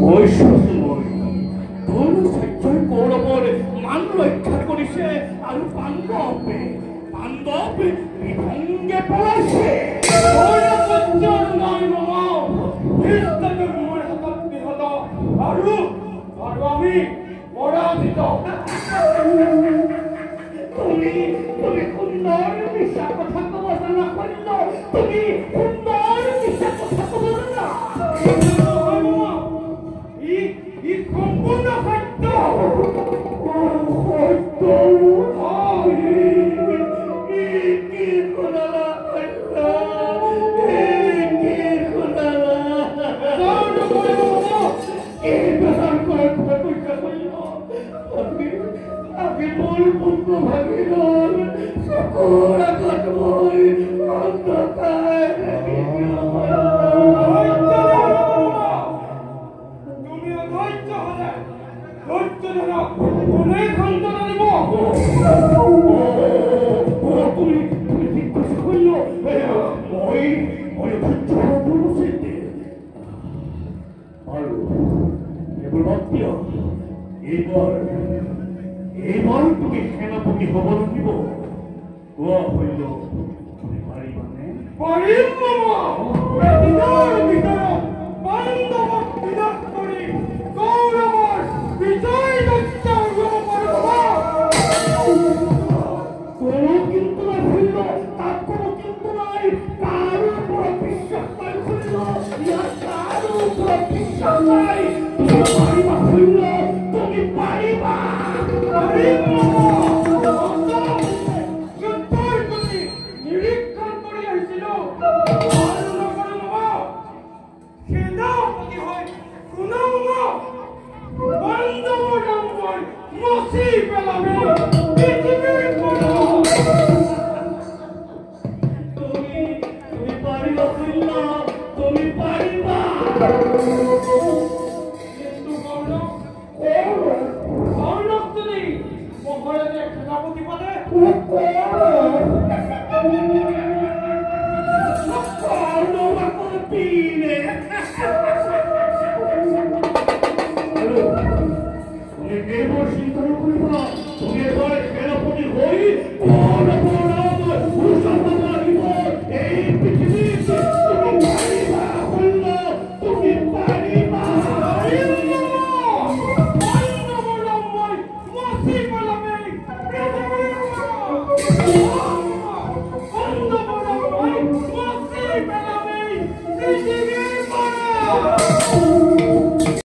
ওই সময় তোৰ সহ্যই কৌৰবৰ মান ৰক্ষা কৰিছে আৰ পাণ্ডব বিভঙ্গে পলাইছে নাই মামা মোৰ হাতত নিহত আৰু আমি পৰাজিত তুমি সুন্দৰ মিছা কথা কব জানা সত্য তুমি সুন্দৰ মিছা কথা কব জানা ই সম্পূৰ্ণ সত্য এইবাৰ তুমি সেনাপতি হব লাগিব কোৱা হইল তুমি পাৰিবানে পাৰিম এদিনৰ ভিতৰত পাণ্ডৱক বিনাশ কৰি কৌৰৱৰ বিজয় যাত্ৰা কৰিব কোনো কিন্তু নাই হইল তাত কোনো কিন্তু নাই কাৰো ওপৰত বিশ্বাস নাই হইল ইয়াত কাৰো ওপৰত বিশ্বাস নাই তুমি পাৰিবা হইল তুমি পাৰিবা তুমি পাৰিবা